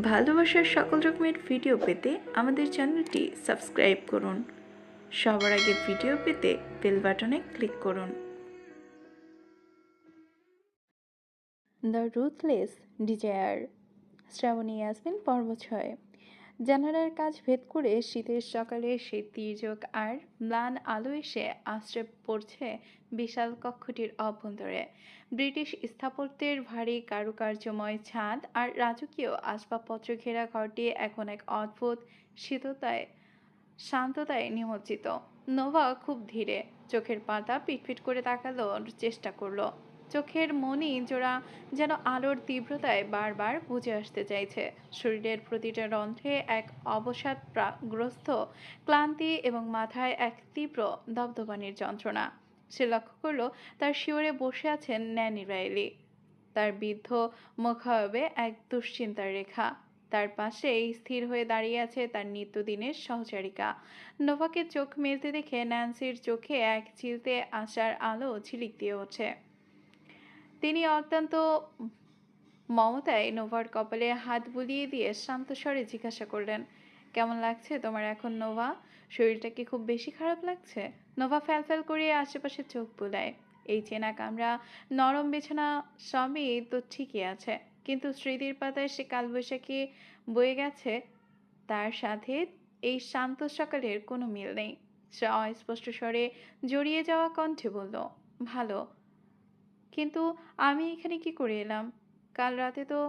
ভালোবাসার সকল রকমের ভিডিও পেতে আমাদের চ্যানেলটি সাবস্ক্রাইব করুন। সবার আগে ভিডিও পেতে বেল বাটনে ক্লিক করুন। The ruthless desire, Shrabani Yasmin, পর্ব 6। জানালার কাজ ভেদ করে শীতের সকালে সেই তীর্যক আর ম্লান আলো এসে আশ্রয় পড়ছে বিশাল কক্ষটির অভ্যন্তরে। ব্রিটিশ স্থাপত্যের ভারী কারুকার্যময় ছাদ আর রাজকীয় আসবাবপত্র ঘেরা ঘরটি এখন এক অদ্ভুত শান্ততায় নিমজ্জিত। নোভা খুব ধীরে চোখের পাতা পিটপিট করে তাকানোর চেষ্টা করলো। চোখের মনি জোড়া যেন আলোর তীব্রতায় বারবার বুঝে আসতে চাইছে। শরীরের প্রতিটা রন্ধ্রে এক অবসাদগ্রস্ত ক্লান্তি এবং মাথায় এক তীব্র দপদপানির যন্ত্রণা। সে লক্ষ্য করলো তার শিওরে বসে আছেন ন্যানি রাইলি। তার বৃদ্ধ মুখাবয়বে এক দুশ্চিন্তার রেখা। তার পাশেই স্থির হয়ে দাঁড়িয়ে আছে তার নিত্যদিনের সহচারিকা। নোভাকে চোখ মেলতে দেখে ন্যান্সির চোখে এক চিলতে আসার আলো ঝিলিক দিয়ে ওঠে। তিনি অত্যন্ত মমতায় নোভার কপালে হাত বুলিয়ে দিয়ে শান্ত স্বরে জিজ্ঞাসা করলেন, কেমন লাগছে তোমার এখন নোভা? শরীরটা কি খুব বেশি খারাপ লাগছে? নোভা ফ্যালফ্যাল করে আশেপাশে চোখ বুলায়। এই চেনা কামরা, নরম বিছানা সবই তো ঠিকই আছে, কিন্তু স্মৃতির পাতায় সে কালবৈশাখী বয়ে গেছে, তার সাথে এই শান্ত সকালের কোনো মিল নেই। সে অস্পষ্ট স্বরে জড়িয়ে যাওয়া কণ্ঠে বলল, ভালো, কিন্তু আমি এখানে কি করে এলাম? কাল রাতে তো।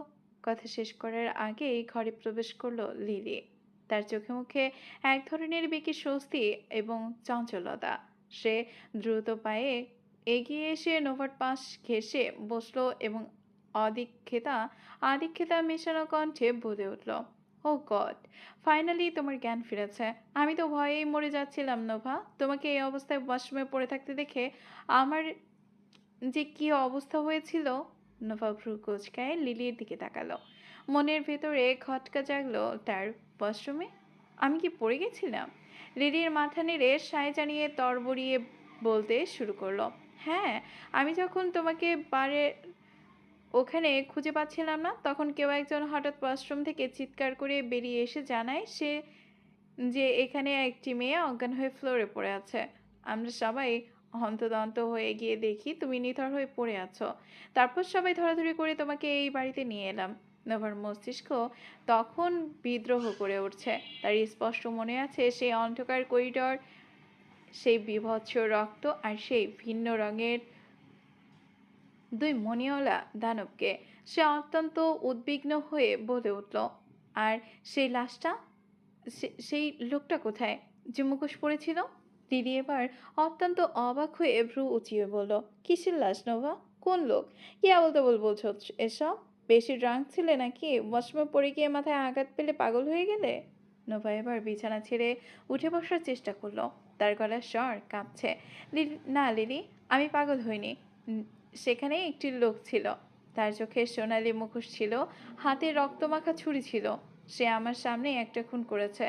কথা শেষ করার আগেই ঘরে প্রবেশ করলো লিলি। তার চোখে মুখে এক ধরনের বেকি স্বস্তি এবং চঞ্চলতা। সে দ্রুত পায়ে এগিয়ে এসে নোভার পাশ ঘেঁষে বসলো এবং আদিক্ষেতা মেশানো কণ্ঠে বলে উঠল, ও গড, ফাইনালি তোমার জ্ঞান ফিরেছে। আমি তো ভয়েই মরে যাচ্ছিলাম নোভা। তোমাকে এই অবস্থায় ওয়াশরুমে পড়ে থাকতে দেখে আমার যে কি অবস্থা হয়েছিল। নোভা ভ্রু কুঁচকায় লিলির দিকে তাকালো। মনের ভেতরে খটকা জাগলো তার। ওয়াশরুমে আমি কি পড়ে গেছিলাম? লিলির মাথা নেড়ে সায় জানিয়ে তরবরিয়ে বলতে শুরু করলো, হ্যাঁ, আমি যখন তোমাকে ওখানে খুঁজে পাচ্ছিলাম না, তখন কেউ একজন হঠাৎ ওয়াশরুম থেকে চিৎকার করে বেরিয়ে এসে জানায় যে এখানে একটি মেয়ে অজ্ঞান হয়ে ফ্লোরে পড়ে আছে। আমরা সবাই হন্তদন্ত হয়ে গিয়ে দেখি তুমি নিথর হয়ে পড়ে আছো। তারপর সবাই ধরাধরি করে তোমাকে এই বাড়িতে নিয়ে এলাম। নোভার মস্তিষ্ক তখন বিদ্রোহ করে উঠছে। তার স্পষ্ট মনে আছে সেই অন্ধকার করিডর, সেই বীভৎস রক্ত আর সেই ভিন্ন রঙের দুই মণিওয়ালা দানবকে। সে অত্যন্ত উদ্বিগ্ন হয়ে বলে উঠল, আর সেই লাশটা, সেই লোকটা কোথায় যে মুখোশ পড়েছিল? দিদি এবার অত্যন্ত অবাক হয়ে ভ্রু উঁচিয়ে বলল, কিসের লাশ নোভা? কোন লোক? কি আবল-তাবল বলছো এসব? বেশি ড্রাঙ্ক ছিলে নাকি? ওয়াশরুমে পড়ে গিয়ে মাথায় আঘাত পেলে পাগল হয়ে গেলে? নোভা এবার বিছানা ছেড়ে উঠে বসার চেষ্টা করলো। তার গলার স্বর কাঁপছে। না লিলি, আমি পাগল হইনি। সেখানে একটি লোক ছিল। তার চোখে সোনালি মুখোশ ছিল, হাতে রক্তমাখা ছুরি ছিল। সে আমার সামনে একটা খুন করেছে।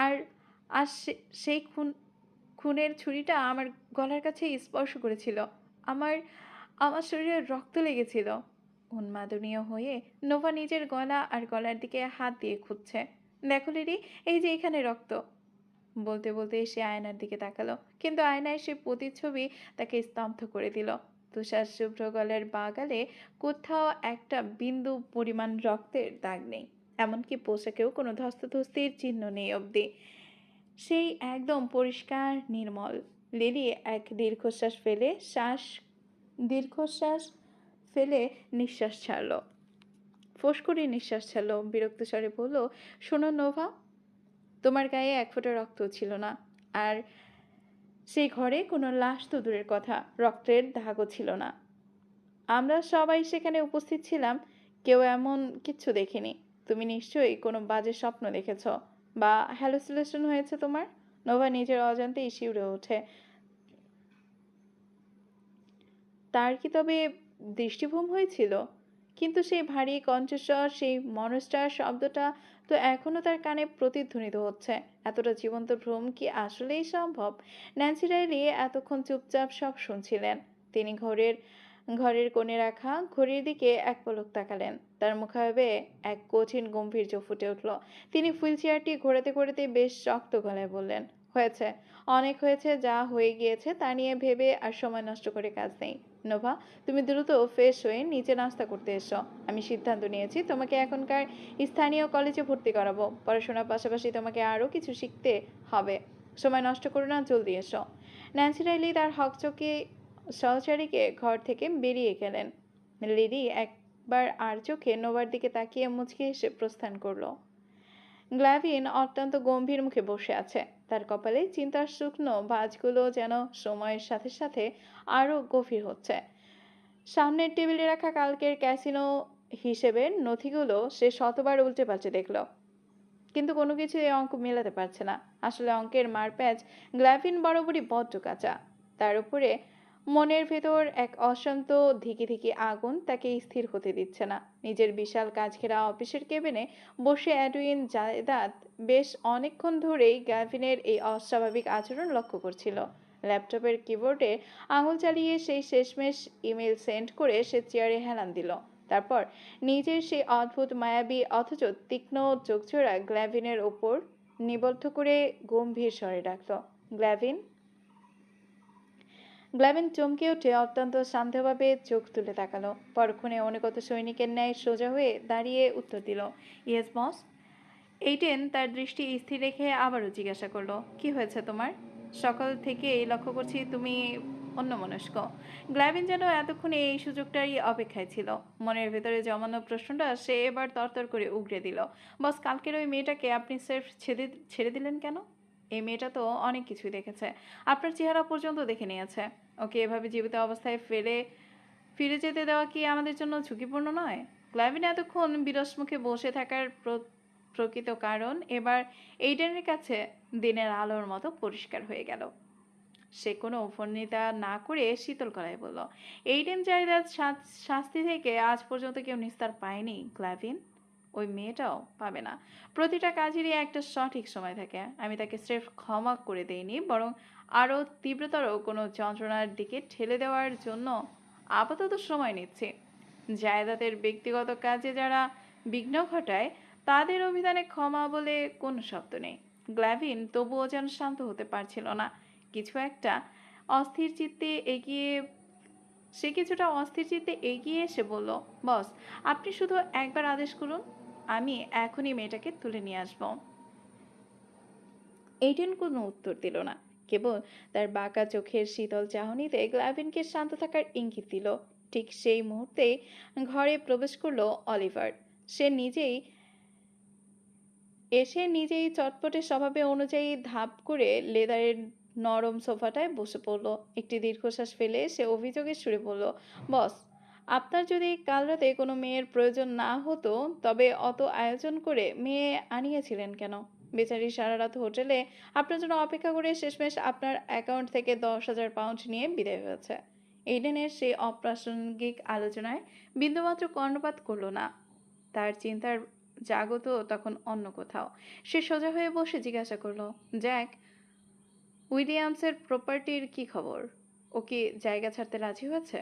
আর আর সেই খুনের ছুরিটা আমার গলার কাছে স্পর্শ করেছিল। আমার আমার শরীরে রক্ত লেগেছিল। উন্মাদনীয় হয়ে নোভা নিজের গলা আর গলার দিকে হাত দিয়ে খুঁজছে। দেখো লিলি, এই যে এখানে রক্ত। বলতে বলতে সে আয়নার দিকে তাকালো, কিন্তু আয়নায় সে প্রতিচ্ছবি তাকে স্তব্ধ করে দিল। তুষার শুভ্র গলার বাগালে কোথাও একটা বিন্দু পরিমাণ রক্তের দাগ নেই, এমনকি পোশাকেও কোনো ধস্তাধস্তির চিহ্ন নেই অবধি। সেই একদম পরিষ্কার নির্মল। লিলি এক দীর্ঘশ্বাস ফেলে নিঃশ্বাস ছাড়ল। ফোঁস করে নিঃশ্বাস ছাড়ল। বিরক্ত স্বরে বলল, শোনো নোভা, তোমার গায়ে এক ফোঁটা রক্ত ছিল না। আর সেই ঘরে কোনো লাশ তো দূরের কথা, রক্তের দাগও ছিল না। আমরা সবাই সেখানে উপস্থিত ছিলাম, কেউ এমন কিচ্ছু দেখিনি। তুমি নিশ্চয়ই কোনো বাজে স্বপ্ন দেখেছ বা হ্যালুসিনেশন হয়েছে তোমার। নোভা নিজের অজান্তেই শিউরে ওঠে। তার কি তবে দৃষ্টিভ্রম হয়েছিল? কিন্তু সেই ভারী কণ্ঠস্বর, সেই মনস্টার শব্দটা তো এখনো তার কানে প্রতিধ্বনিত হচ্ছে। এতটা জীবন্ত ভ্রম কি আসলেই সম্ভব? ন্যান্সি রাইলি এতক্ষণ চুপচাপ সব শুনছিলেন। তিনি ঘরের কোণে রাখা ঘড়ির দিকে এক পলক তাকালেন। তার মুখাবে এক কঠিন গম্ভীর্য ফুটে উঠল। তিনি হুইল চেয়ারটি ঘোরাতে ঘোরাতে বেশ শক্ত গলায় বললেন, হয়েছে, অনেক হয়েছে, যা হয়ে গিয়েছে তা নিয়ে ভেবে আর সময় নষ্ট করে কাজ নেই। নোভা, তুমি দ্রুত ফ্রেশ হয়ে নিচে নাস্তা করতে এসো। আমি সিদ্ধান্ত নিয়েছি তোমাকে এখনকার স্থানীয় কলেজে ভর্তি করাবো। পড়াশোনার পাশাপাশি তোমাকে আরও কিছু শিখতে হবে। সময় নষ্ট করো না, জলদি এসো। ন্যান্সি রাইলি তার হকচকে সহচারীকে ঘর থেকে বেরিয়ে গেলেন। লিলি একবার আর চোখে নোভার দিকে তাকিয়ে মুচকি হেসে প্রস্থান করলো। গ্ল্যাভিন অত্যন্ত গম্ভীর মুখে বসে আছে। তার কপালে চিন্তার শুকনো ভাঁজগুলো যেন সময়ের সাথে সাথে আরো গভীর হচ্ছে। সামনের টেবিলে রাখা কালকের ক্যাসিনো হিসেবের নথিগুলো সে শতবার উল্টে পাল্টে দেখল, কিন্তু কোনো কিছু এই অঙ্ক মেলাতে পারছে না। আসলে অঙ্কের মারপ্যাচ গ্ল্যাভিন বরাবরই বড্ড কাঁচা। তার উপরে মনের ভেতর এক অশান্ত ধিকি ধিকি আগুন তাকে স্থির হতে দিচ্ছে না। নিজের বিশাল কাজঘেরা অফিসের কেবিনে বসে এডুইন জায়দাদ বেশ অনেকক্ষণ ধরেই গ্ল্যাভিনের এই অস্বাভাবিক আচরণ লক্ষ্য করছিল। ল্যাপটপের কিবোর্ডে আঙুল চালিয়ে সেই শেষমেশ ইমেল সেন্ড করে সে চেয়ারে হেলান দিল। তারপর নিজের সেই অদ্ভুত মায়াবী অথচ তীক্ষ্ণ চোখজোড়া গ্ল্যাভিনের ওপর নিবদ্ধ করে গম্ভীর স্বরে ডাকল, গ্ল্যাভিন। গ্ল্যাভিন চমকে উঠে অত্যন্ত শান্তভাবে চোখ তুলে তাকালো। পরক্ষণে অনুগত সৈনিকের ন্যায় সোজা হয়ে দাঁড়িয়ে উত্তর দিল, ইয়েস বস। এইটেন তার দৃষ্টি স্থির রেখে আবারও জিজ্ঞাসা করলো, কি হয়েছে তোমার? সকাল থেকেই লক্ষ্য করছি তুমি অন্যমনস্ক। গ্ল্যাভিন যেন এতক্ষণে এই সুযোগটারই অপেক্ষায় ছিল। মনের ভেতরে জমানো প্রশ্নটা সে এবার তরতর করে উগরে দিল, বস, কালকের ওই মেয়েটাকে আপনি স্রেফ ছেড়ে দিলেন কেন? এই মেয়েটা তো অনেক কিছুই দেখেছে, আপনার চেহারা পর্যন্ত দেখে নিয়েছে। ওকে এভাবে জীবিত অবস্থায় ফিরে যেতে দেওয়া কি আমাদের জন্য ঝুঁকিপূর্ণ নয়? গ্ল্যাভিন এতক্ষণ বিরস মুখে বসে থাকার প্রকৃত কারণ এবার এইডেনের কাছে দিনের আলোর মতো পরিষ্কার হয়ে গেল। সে কোনো ফন্নিতা না করে শীতল গলায় বলল, এইডেন জায়দাদ শাস্তি থেকে আজ পর্যন্ত কেউ নিস্তার পায়নি গ্ল্যাভিন। ওই মেয়েটাও পাবে না। প্রতিটা কাজেরই একটা সঠিক সময় থাকে। আমি তাকে স্রেফ ক্ষমা করে দেইনি, বরং আরও তীব্রতর কোনো যন্ত্রণার দিকে ঠেলে দেওয়ার জন্য আপাতত সময় নিচ্ছি। জায়দাদের ব্যক্তিগত কাজে যারা বিঘ্ন ঘটায় তাদের অভিধানে ক্ষমা বলে কোনো শব্দ নেই। গ্ল্যাভিন তবুও যেন শান্ত হতে পারছিল না। কিছুটা অস্থির চিত্তে এগিয়ে এসে বলল, বস, আপনি শুধু একবার আদেশ করুন, আমি এখনই মেয়েটাকে তুলে নিয়ে আসব। এইডেন কোনো উত্তর দিল না, কেবল তার বাঁকা চোখের শীতল চাহনিতে গ্ল্যাভিনকে শান্ত থাকার ইঙ্গিত দিল। ঠিক সেই মুহূর্তেই ঘরে প্রবেশ করলো অলিভার। সে নিজেই চটপটে স্বভাবে অনুযায়ী ধাপ করে লেদারের নরম সোফাটায় বসে পড়ল। একটি দীর্ঘশ্বাস ফেলে সে অভিযোগের সুরে বলল, বস, আপনার যদি কাল রাতে কোনো মেয়ের প্রয়োজন না হতো তবে অত আয়োজন করে মেয়ে আনিয়েছিলেন কেন? বেচারি সারা রাত হোটেলে আপনার জন্য অপেক্ষা করে শেষমেশ আপনার অ্যাকাউন্ট থেকে 10,000 পাউন্ড নিয়ে বিদায় হয়েছে। এইডেনের সেই অপ্রাসঙ্গিক আলোচনায় বিন্দুমাত্র কর্ণপাত করল না। তার চিন্তার জাগত তখন অন্য কোথাও। সে সোজা হয়ে বসে জিজ্ঞাসা করলো, জ্যাক উইলিয়ামসের প্রপার্টির কি খবর? ও কি জায়গা ছাড়তে রাজি হয়েছে?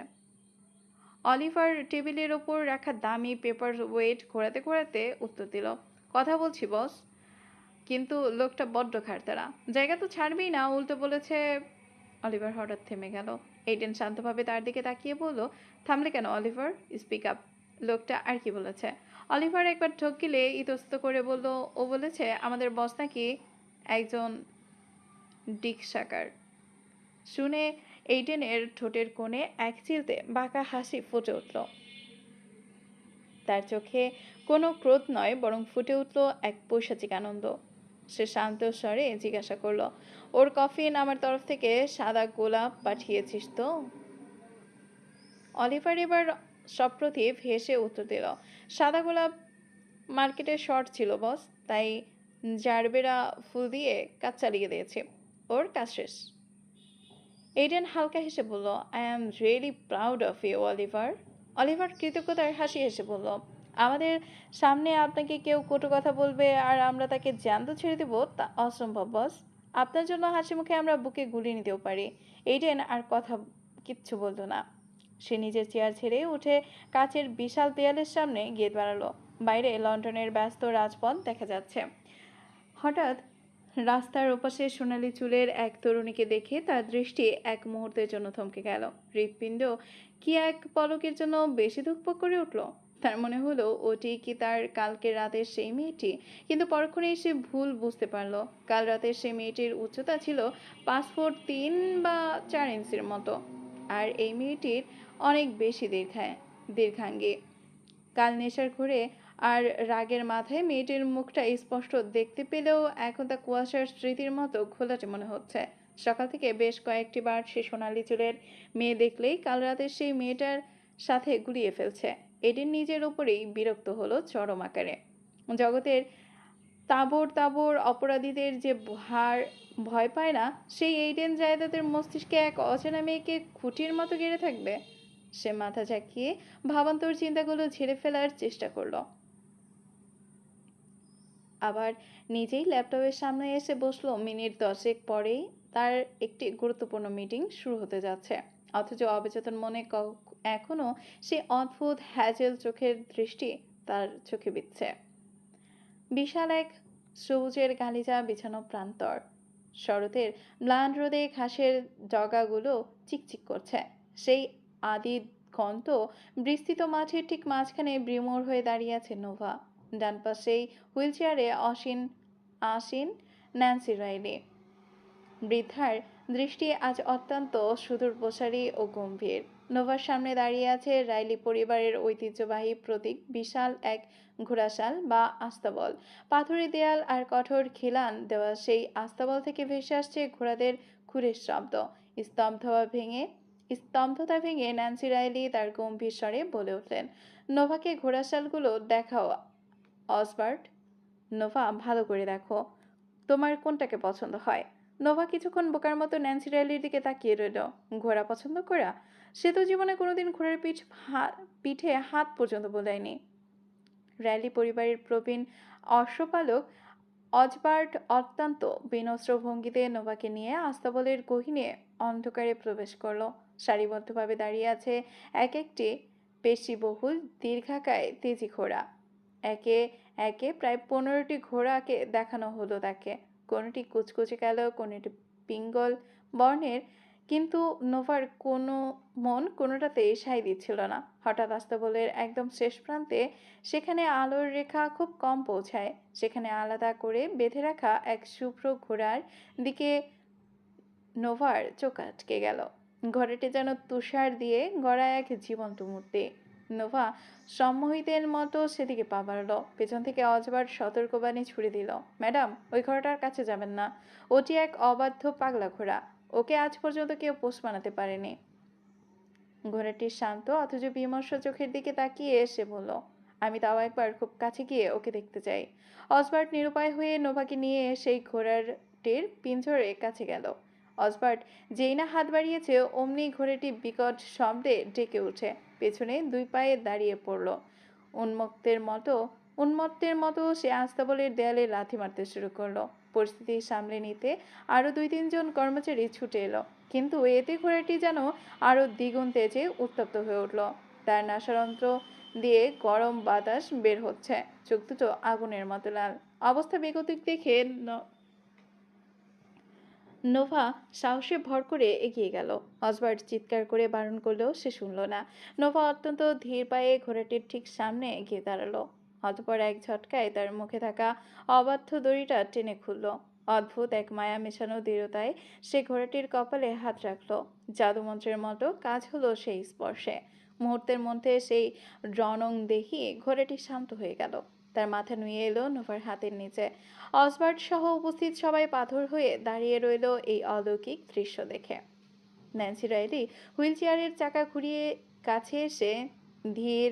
অলিভার টেবিলের ওপর রাখা দামি পেপার ওয়েট ঘোরাতে ঘোরাতে উত্তর দিল, কথা বলছি বস, কিন্তু লোকটা বড্ড খারতারা। জায়গা তো ছাড়বেই না, উল্টো বলেছে। অলিভার হঠাৎ থেমে গেল। এইডেন শান্তভাবে তার দিকে তাকিয়ে বলল, থামলে কেন অলিভার, স্পিক আপ। লোকটা আর কি বলেছে? অলিভার একবার ঠক গিলে ইতস্ত করে বলল, ও বলেছে আমাদের বস নাকি একজন ডিকশাকার। শুনে এইডেনের ঠোঁটের কোণে এক চিলতে বাঁকা হাসি ফুটে উঠল। তার চোখে কোনো ক্রোধ নয়, বরং ফুটে উঠল এক পৈশাচিক আনন্দ। সে শান্ত স্বরে জিজ্ঞাসা করল, ওর কফিন আমার তরফ থেকে সাদা গোলাপ পাঠিয়েছিস তো? অলিভার এবার সপ্রতিভ হেসে উত্তর দিল, সাদা গোলাপ মার্কেটে শর্ট ছিল বস, তাই জারবেরা ফুল দিয়ে কাজ চালিয়ে দিয়েছি। ওর কাজ শেষ। এইডেন হালকা হেসে বলল, I am really proud of you Oliver. Oliver কৃতজ্ঞতার হাসি হেসে বলল, আমাদের সামনে আপনাকে কেউ কটু কথা বলবে আর আমরা তাকে জ্যান্ত ছেড়ে দেবো, তা অসম্ভব বস। আপনার জন্য হাসি মুখে আমরা বুকে গুলি নিতেও পারি। এইডেন আর কিচ্ছু বলল না। সে নিজের চেয়ার ছেড়ে উঠে কাচের বিশাল দেয়ালের সামনে গিয়ে দাঁড়ালো। বাইরে লন্ডনের ব্যস্ত রাজপথ দেখা যাচ্ছে। হঠাৎ রাস্তার ওপাশে সোনালি চুলের এক তরুণীকে দেখে তার দৃষ্টি এক মুহূর্তের জন্য থমকে গেল। হৃৎপিণ্ড কি এক পলকের জন্য বেশি ধুকপুক করে উঠল। তার মনে হলো ওটি কি তার কালকের রাতের সেই মেয়েটি, কিন্তু পরক্ষণেই সে ভুল বুঝতে পারলো। কাল রাতের সেই মেয়েটির উচ্চতা ছিল 5 ফুট 3 বা 4 ইঞ্চির মতো, আর এই মেয়েটির অনেক বেশি দীর্ঘাঙ্গী। কাল নেশার ঘোরে আর রাগের মাথায় মেয়েটির মুখটা স্পষ্ট দেখতে পেলেও এখন তা কুয়াশার স্মৃতির মতো ঘোলাটে মনে হচ্ছে। সকাল থেকে বেশ কয়েকটি বার সে সোনালি চুলের মেয়ে দেখলেই কাল রাতের সেই মেয়েটার সাথে গুলিয়ে ফেলছে। এডিন নিজের উপরেই বিরক্ত হলো চরম আকারে। জগতের তাবড় তাবড় অপরাধীদের যে ভয় পায় না, সেই এইডেন জায়দাদের মস্তিষ্কে এক অচেনা মেয়েকে খুঁটির মতো গেড়ে থাকবে। সে মাথা ঝাঁকিয়ে ভাবান্তর চিন্তাগুলো ঝেড়ে ফেলার চেষ্টা করলো। আবার নিজেই ল্যাপটপের সামনে এসে বসলো। মিনিট 10 পরেই তার একটি গুরুত্বপূর্ণ মিটিং শুরু হতে যাচ্ছে, অথচ অবচেতন মনে এখনো সে অদ্ভুত হ্যাজেল চোখের দৃষ্টি তার চোখে বিচ্ছে। বিশাল এক সবুজের গালিচা বিছানো প্রান্তর। শরতের ম্লান রোদে ঘাসের ডগাগুলো চিকচিক করছে। সেই আদি ঘন্ত বিস্তৃত মাঠের ঠিক মাঝখানে বিমূঢ় হয়ে দাঁড়িয়ে আছে নোভা। ডান পাশেই হুইল চেয়ারে আসীন ন্যান্সি রাইলি। বৃদ্ধার দৃষ্টি আজ অত্যন্ত সুদূরপ্রসারী ও গম্ভীর। নোভার সামনে দাঁড়িয়ে আছে রাইলি পরিবারের ঐতিহ্যবাহী প্রতীক, বিশাল এক ঘোড়াশাল বা আস্তাবল। পাথুরে দেয়াল আর কঠোর খিলান দেওয়া সেই আস্তাবল থেকে ভেসে আসছে ঘোড়াদের খুরের শব্দ। স্তব্ধতা ভেঙে ন্যান্সি রাইলি তার গম্ভীর স্বরে বলে উঠলেন, নোভাকে ঘোড়াশালগুলো দেখাও অসবার্ট। নোভা, ভালো করে দেখো, তোমার কোনটাকে পছন্দ হয়। নোভা কিছুক্ষণ বোকার মতো ন্যান্সি রাইলির দিকে তাকিয়ে রইল। ঘোড়া পছন্দ করা? সে তো জীবনে কোনোদিন ঘোড়ার পিঠে হাত পর্যন্ত বোলায়নি। রাইলি পরিবারের প্রবীণ অশ্বপালক অজবার্ট অত্যন্ত বিনস্র ভঙ্গিতে নোভাকে নিয়ে আস্তাবলের গহীনে অন্ধকারে প্রবেশ করলো। সারিবদ্ধভাবে দাঁড়িয়ে আছে এক একটি পেশিবহুল দীর্ঘাকায় তেজি ঘোড়া। একে একে প্রায় 15টি ঘোড়াকে দেখানো হলো তাকে। কোনোটি কুচকুচে কালো, কোনোটি পিঙ্গল বর্ণের, কিন্তু নোভার কোনোটাতেই সায় দিচ্ছিল না। হঠাৎ আস্তাবলের একদম শেষ প্রান্তে, সেখানে আলোর রেখা খুব কম পৌঁছায়, সেখানে আলাদা করে বেঁধে রাখা এক শুভ্র ঘোড়ার দিকে নোভার চোখ আটকে গেল। ঘোড়াটি যেন তুষার দিয়ে গড়া এক জীবন্ত মূর্তি। নোভা সম্মোহিতের মতো সেদিকে পা বাড়ল। পেছন থেকে অজবার সতর্কবাণী ছুড়ে দিল, ম্যাডাম, ওই ঘোড়াটার কাছে যাবেন না। ওটি এক অবাধ্য পাগলা ঘোড়া। ওকে আজ পর্যন্ত কেউ পোষ মানাতে পারেনি। ঘোড়াটির শান্ত অথচ বিমর্ষ চোখের দিকে তাকিয়ে এসে বলল, আমি তাও একবার খুব কাছে গিয়ে ওকে দেখতে চাই। অসবার্ট নিরুপায় হয়ে নোভাকে নিয়ে সেই ঘোড়াটির পিঞ্জরে কাছে গেল। অসবার্ট যেই না হাত বাড়িয়েছে, অমনি ঘোড়াটি বিকট শব্দে ডেকে উঠে পেছনে 2 পায়ে দাঁড়িয়ে পড়ল। উন্মত্তের মতো সে আস্তাবলের দেয়ালে লাথি মারতে শুরু করলো। পরিস্থিতি সামলে নিতে আরো 2-3 জন কর্মচারী ছুটে এলো, কিন্তু এতে ঘোড়াটি যেন আরো দ্বিগুণ তেজে উত্তপ্ত হয়ে উঠল। তার নাসারন্ধ্র দিয়ে গরম বাতাস বের হচ্ছে, চোখ দুটো আগুনের মতো লাল। অবস্থা বেগতিক দেখে নোভা সাহসে ভর করে এগিয়ে গেল। অসবার্ট চিৎকার করে বারণ করলেও সে শুনল না। নোভা অত্যন্ত ধীর পায়ে ঘোড়াটির ঠিক সামনে এগিয়ে দাঁড়ালো। অতঃপর এক ঝটকায় তার মুখে থাকা অবাধ্য দড়িটা টেনে খুলল। অদ্ভুত এক মায়া মেশানো দৃঢ়তায় সে ঘোড়াটির কপালে হাত রাখল। জাদুমন্ত্রের মতো কাজ হলো সেই স্পর্শে। মুহূর্তের মধ্যে সেই রণংদেহী ঘোড়াটি শান্ত হয়ে গেল। তার মাথা নুয়ে এলো নোভার হাতের নিচে। অসবার্ট সহ উপস্থিত সবাই পাথর হয়ে দাঁড়িয়ে রইল এই অলৌকিক দৃশ্য দেখে। ন্যান্সি রাইলি হুইল চেয়ারের চাকা ঘুরিয়ে কাছে এসে ধীর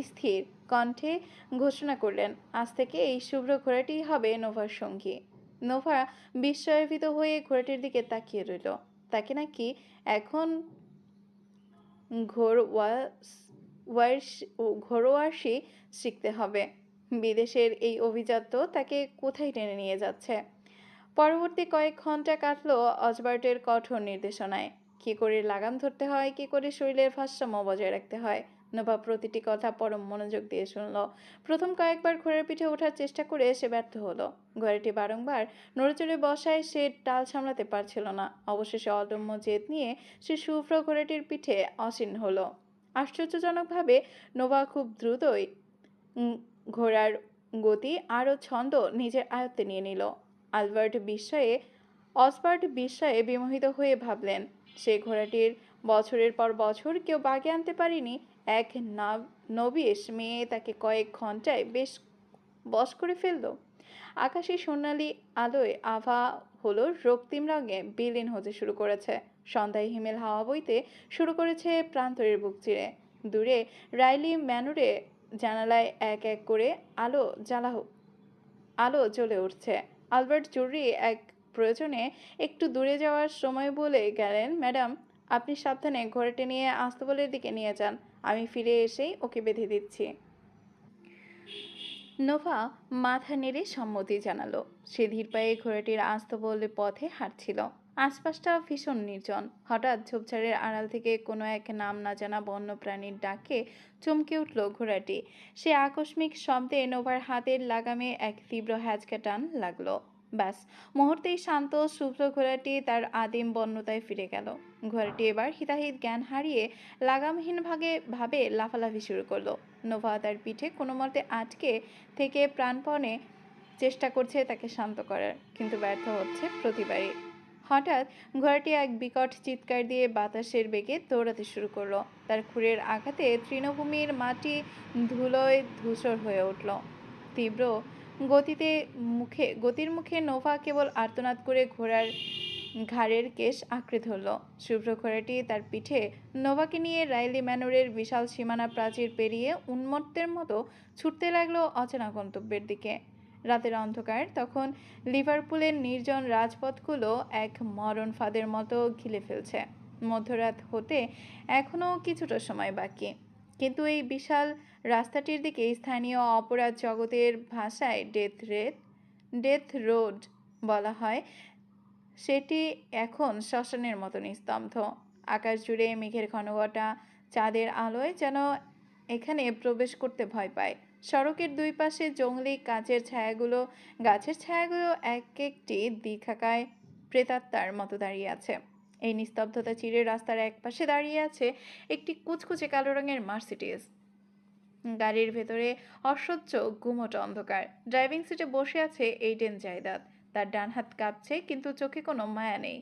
স্থির কণ্ঠে ঘোষণা করলেন, আজ থেকে এই শুভ্র ঘোড়াটি হবে নোভার সঙ্গী। নোভা বিস্ময়ভীত হয়ে ঘোড়াটির দিকে তাকিয়ে রইল। তাকে নাকি এখন ঘোড়ওয়াশি শিখতে হবে। বিদেশের এই অভিজাত্য তাকে কোথায় টেনে নিয়ে যাচ্ছে। পরবর্তী কয়েক ঘন্টা কাটল অসবার্টের কঠোর নির্দেশনায়। কী করে লাগাম ধরতে হয়, কী করে শরীরের ভারসাম্য বজায় রাখতে হয়। নোভা প্রতিটি কথা পরম মনোযোগ দিয়ে শুনল। প্রথম কয়েকবার ঘোড়ার পিঠে ওঠার চেষ্টা করে সে ব্যর্থ হলো। ঘোড়াটি বারংবার নড়েচড়ে বসায় সে টাল সামলাতে পারছিল না। অবশেষে অদম্য জেদ নিয়ে সে শুভ্র ঘোড়াটির পিঠে আসীন হলো। আশ্চর্যজনকভাবে নোভা খুব দ্রুতই ঘোড়ার গতি আরও ছন্দ নিজের আয়ত্তে নিয়ে নিল। অসবার্ট বিস্ময়ে বিমোহিত হয়ে ভাবলেন, সে ঘোড়াটির বছরের পর বছর কেউ বাগে আনতে পারেনি। এক নবিশ মেয়ে তাকে কয়েক ঘন্টায় বেশ বশ করে ফেলল। আকাশে সোনালি আলোয় আভা হলো রক্তিম রঙে বিলীন হতে শুরু করেছে। সন্ধ্যায় হিমেল হাওয়া বইতে শুরু করেছে প্রান্তরের বুক চিরে। দূরে রাইলি ম্যানুরে জানালায় এক এক করে আলো জ্বলে উঠছে। আলবার্ট জরুরি এক প্রয়োজনে একটু দূরে যাওয়ার সময় বলে গেলেন, ম্যাডাম, আপনি সাবধানে ঘোড়াটি নিয়ে আস্তাবলের দিকে নিয়ে যান। আমি ফিরে এসেই ওকে বেঁধে দিচ্ছি। নোভা মাথা নেড়ে সম্মতি জানালো। সে ধীর পায়ে ঘোড়াটির আস্তাবলের পথে হাঁটছিল। আশপাশটা ভীষণ নির্জন। হঠাৎ ঝোপঝাড়ের আড়াল থেকে কোনো এক নাম না জানা বন্য প্রাণীর ডাকে চমকে উঠল ঘোড়াটি। সে আকস্মিক শব্দে নোভার হাতের লাগামে এক তীব্র হ্যাঁচকা টান লাগলো। ব্যাস, মুহূর্তেই শান্ত শুভ্র ঘোড়াটি তার আদিম বন্যতায় ফিরে গেল। ঘোড়াটি এবার হিতাহিত জ্ঞান হারিয়ে লাগামহীন ভাবে লাফালাফি শুরু করলো। নোভা তার পিঠে কোনো মতে আটকে থেকে প্রাণপণে চেষ্টা করছে তাকে শান্ত করার, কিন্তু ব্যর্থ হচ্ছে প্রতিবারই। হঠাৎ ঘোড়াটি এক বিকট চিৎকার দিয়ে বাতাসের বেগে দৌড়াতে শুরু করলো। তার খুরের আঘাতে তৃণভূমির মাটি ধুলোয় ধূসর হয়ে উঠল। তীব্র গতির মুখে নোভা কেবল আর্তনাদ করে ঘোড়ার ঘাড়ের কেশ আঁকড়ে ধরল। শুভ্র ঘোড়াটি তার পিঠে নোভাকে নিয়ে রাইলি ম্যানোরের বিশাল সীমানা প্রাচীর পেরিয়ে উন্মত্তের মতো ছুটতে লাগলো অচেনা গন্তব্যের দিকে। রাতের অন্ধকার তখন লিভারপুলের নির্জন রাজপথগুলো এক মরণ ফাঁদের মতো ঘিরে ফেলছে। মধ্যরাত হতে এখনও কিছুটা সময় বাকি, কিন্তু এই বিশাল রাস্তাটির দিকে স্থানীয় অপরাধ জগতের ভাষায় ডেথ রোড বলা হয়, সেটি এখন শ্মশানের মতো নিস্তব্ধ। আকাশ জুড়ে মেঘের ঘনঘটা চাঁদের আলোয় যেন এখানে প্রবেশ করতে ভয় পায়। সড়কের দুই পাশে জংলি গাছের ছায়াগুলো এক একটি দ্বিখাকায় প্রেতাত্মার মতো দাঁড়িয়ে আছে। এই নিস্তব্ধতা চিরে রাস্তার এক পাশে দাঁড়িয়ে আছে একটি কুচকুচে কালো রঙের মার্সিডিজ। গাড়ির ভেতরে অসহ্য গুমোট অন্ধকার। ড্রাইভিং সিটে বসে আছে এইডেন জায়দাদ। তার ডান হাত কাঁপছে, কিন্তু চোখে কোনো মায়া নেই।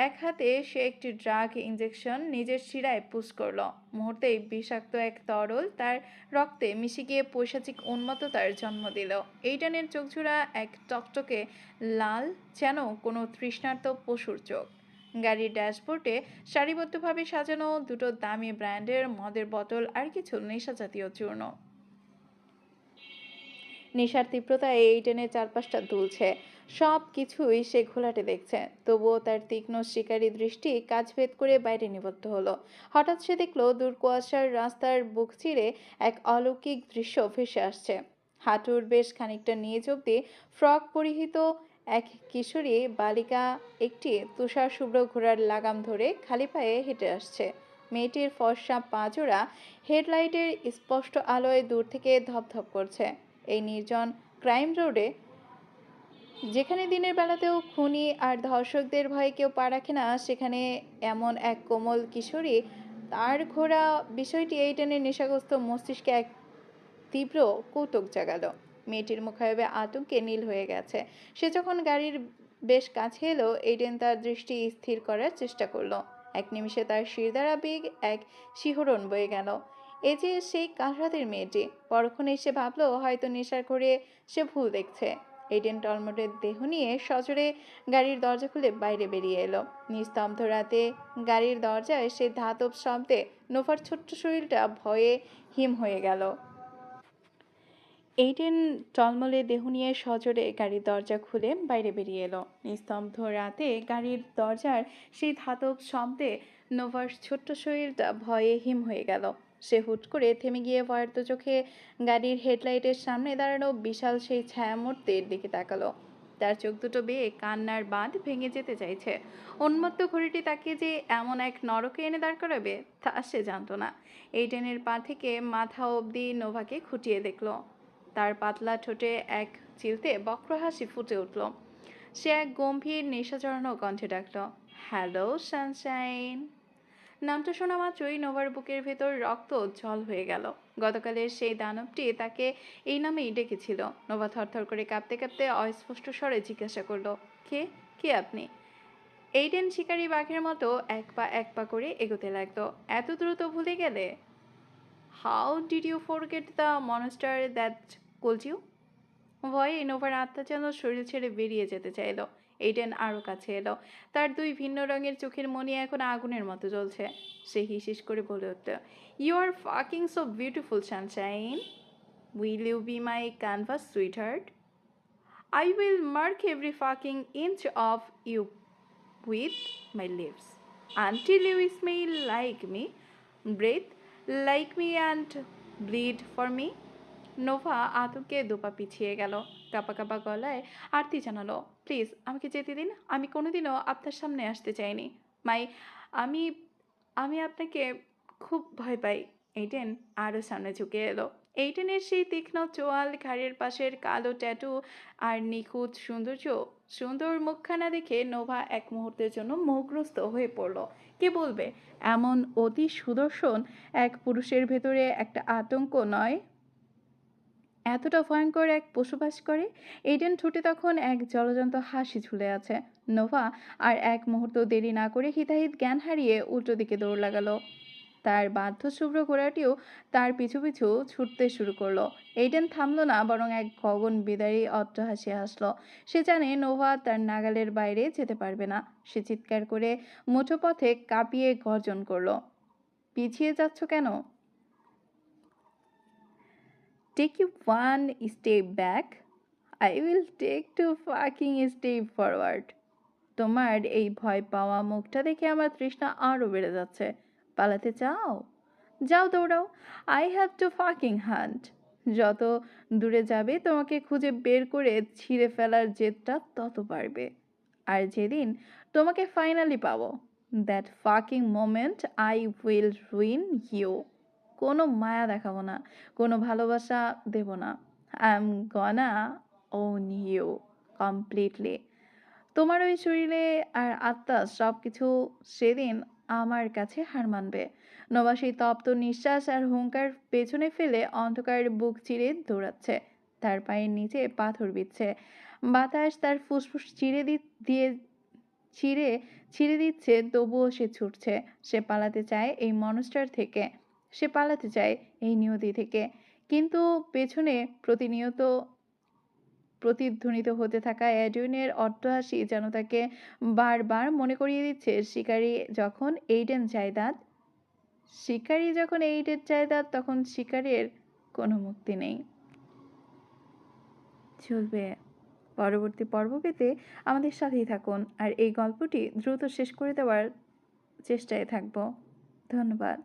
এক হাতে সে একটি ড্রাগ ইঞ্জেকশন নিজের শিরায় পুশ করল। মুহূর্তেই বিষাক্ত এক তরল তার রক্তে মিশে গিয়ে পৈশাচিক উন্মত্ততার জন্ম দিল। এইডেনের চোখজোড়া এক টকটকে লাল, যেন কোনো তৃষ্ণার্ত পশুর চোখ। গাড়ির ড্যাশবোর্ডে সারিবদ্ধভাবে সাজানো দুটো দামি ব্র্যান্ডের মদের বোতল আর কিছু নেশাজাতীয় চূর্ণ। নেশার তীব্রতায় এইডেনের চারপাশটা দুলছে। সব কিছুই সে ঘোলাটে দেখছে, তবুও তার তীক্ষ্ণ শিকারী দৃষ্টি কাছভেদ করে বাইরে নিবদ্ধ হলো। হঠাৎ সে দেখল দূর কুয়াশার রাস্তার বুক চিরে এক অলৌকিক দৃশ্য ভেসে আসছে। হাঁটুর বেশ খানিকটা নিচ অব্দি ফ্রক পরিহিত এক কিশোরী বালিকা একটি তুষার শুভ্র ঘোড়ার লাগাম ধরে খালি পায়ে হেঁটে আসছে। মেয়েটির ফর্সা পাঁজোড়া হেডলাইটের স্পষ্ট আলোয় দূর থেকে ধপধপ করছে। এই নির্জন ক্রাইম রোডে, যেখানে দিনের বেলাতেও খুনি আর ধর্ষকদের ভয়ে কেউ পা রাখে না, সেখানে এমন এক কোমল কিশোরী তার ঘোড়া বিষয়টি এইডেনের নেশাগ্রস্ত মস্তিষ্কে এক তীব্র কৌতুক জাগালো। মেয়েটির মুখায়বে আতঙ্কে নীল হয়ে গেছে। সে যখন গাড়ির বেশ কাছে এলো, এইডেন তার দৃষ্টি স্থির করার চেষ্টা করলো। এক নিমিষে তার শিরদাঁড়া বেগ এক শিহরণ বয়ে গেল। এ যে সেই কাল রাতের মেয়েটি। পরক্ষণে সে ভাবলো হয়তো নেশার করে সে ভুল দেখছে। এইডেন টলমটের দেহ নিয়ে সজোরে গাড়ির দরজা খুলে বাইরে বেরিয়ে এলো। নিস্তব্ধ রাতে গাড়ির দরজায় সে ধাতব শব্দে নোভার ছোট্ট শরীরটা ভয়ে হিম হয়ে গেল। এইডেন টলমলে দেহ নিয়ে সজোরে গাড়ির দরজা খুলে বাইরে বেরিয়ে এলো। নিস্তব্ধ রাতে গাড়ির দরজার সেই ধাতব শব্দে নোভার ছোট্ট শরীরটা ভয়ে হিম হয়ে গেল। সে হুট করে থেমে গিয়ে ভয়ার্ত চোখে গাড়ির হেডলাইটের সামনে দাঁড়ানো বিশাল সেই ছায়ামূর্তির দিকে তাকালো। তার চোখ দুটো বেয়ে কান্নার বাঁধ ভেঙে যেতে চাইছে। উন্মত্ত ঘড়িটি তাকে যে এমন এক নরকে এনে দাঁড় করাবে তা সে জানতো না। এইডেনের পা থেকে মাথা অবধি নোভাকে খুঁটিয়ে দেখল। তার পাতলা ঠোঁটে এক চিলতে বক্র হাসি ফুটে উঠল। সে এক গম্ভীর নেশা চড়ানো কণ্ঠে ডাকল, হ্যালো সানশাইন। নামটা শোনা মাত্রই নোভার বুকের ভেতর রক্ত জল হয়ে গেল। গতকালের সেই দানবটি তাকে এই নামেই ডেকেছিল। নোভা থরথর করে কাঁপতে কাঁপতে অস্পষ্ট স্বরে জিজ্ঞাসা করলো, কে কে আপনি? এইডেন শিকারী বাঘের মতো এক পা করে এগোতে লাগলো। এত দ্রুত ভুলে গেলে? How did you forget the monster that called you? ভয়ে নোভার আত্মা যেন শরীর ছেড়ে বেরিয়ে যেতে চাইল। এইডেন আরও কাছে এলো। তার দুই ভিন্ন রঙের চোখের মনি এখন আগুনের মতো জ্বলছে। সে হিসিস করে বলে উঠল, you are fucking so beautiful sunshine. Will you be my canvas sweetheart? I will mark every fucking inch of you with my lips until you smell like me, breathe like me, and bleed for me. Nova আতঙ্কে দুপা পিছিয়ে গেল। কাঁপা কাঁপা গলায় আরতি জানালো, please আমাকে যেতে দিন। আমি কোনোদিনও আপনার সামনে আসতে চাইনি। মাই আমি আমি আপনাকে খুব ভয় পাই। এইডেন আরও সামনে ঝুঁকে এলো। এইডেনের সেই তীক্ষ্ণ চোয়াল, ঘাড়ের পাশের কালো ট্যাটু আর নিখুঁত সুন্দর মুখখানা দেখে নোভা এক মুহূর্তের জন্য মোহগ্রস্ত হয়ে পড়ল। কে বলবে এমন অতি সুদর্শন এক পুরুষের ভেতরে একটা আতঙ্ক নয়, এতটা ভয়ঙ্কর এক পশুবাস করে? এইডেন ঠোঁটে তখন এক জলজন্ত হাসি ঝুলে আছে। নোভা আর এক মুহূর্ত দেরি না করে হিতাহিত জ্ঞান হারিয়ে উল্টো দিকে দৌড় লাগালো। তার বাধ্য শুভ্র ঘোড়াটিও তার পিছু পিছু ছুটতে শুরু করলো। এইডেন থামলো না, বরং এক গগন বিদারী অট্টহাসি হাসলো। সে জানে নোভা তার নাগালের বাইরে যেতে পারবে না। সে চিৎকার করে মুঠো পথে কাঁপিয়ে গর্জন করলো, পিছিয়ে যাচ্ছ কেন? Take you one step back, I will take two fucking step forward. তোমার এই ভয় পাওয়া মুখটা দেখে আমার তৃষ্ণা আরো বেড়ে যাচ্ছে। পালাতে চাও? যাও দৌড়াও। I have to fucking hunt. যত দূরে যাবে তোমাকে খুঁজে বের করে ছিঁড়ে ফেলার জেদটা তত বাড়বে। আর যেদিন তোমাকে ফাইনালি পাবো, that fucking moment I will ruin you. কোনো মায়া দেখাবো না, কোনো ভালোবাসা দেব না। I'm gonna own you completely. তোমার ওই শরীরে আর আত্মা সব কিছু সেদিন আমার কাছে হার মানবে। নোভা সেই তপ্ত নিঃশ্বাস আর হুঙ্কার পেছনে ফেলে অন্ধকার বুক চিরে দৌড়াচ্ছে। তার পায়ের নিচে পাথর বিচ্ছে। বাতাস তার ফুসফুস ছিঁড়ে দিচ্ছে, তবুও সে ছুটছে। সে পালাতে চায় এই মনস্টার থেকে। সে পালাতে চায় এই নিয়তি থেকে। কিন্তু পেছনে প্রতিনিয়ত প্রতিধ্বনিত হতে থাকা এডুইনের অট্টহাসি যেন তাকে বারবার মনে করিয়ে দিচ্ছে, শিকারী যখন এইডেন জায়দাদ তখন শিকারের কোনো মুক্তি নেই। চলবে। পরবর্তী পর্ব পেতে আমাদের সাথেই থাকুন আর এই গল্পটি দ্রুত শেষ করে দেওয়ার চেষ্টায় থাকব। ধন্যবাদ।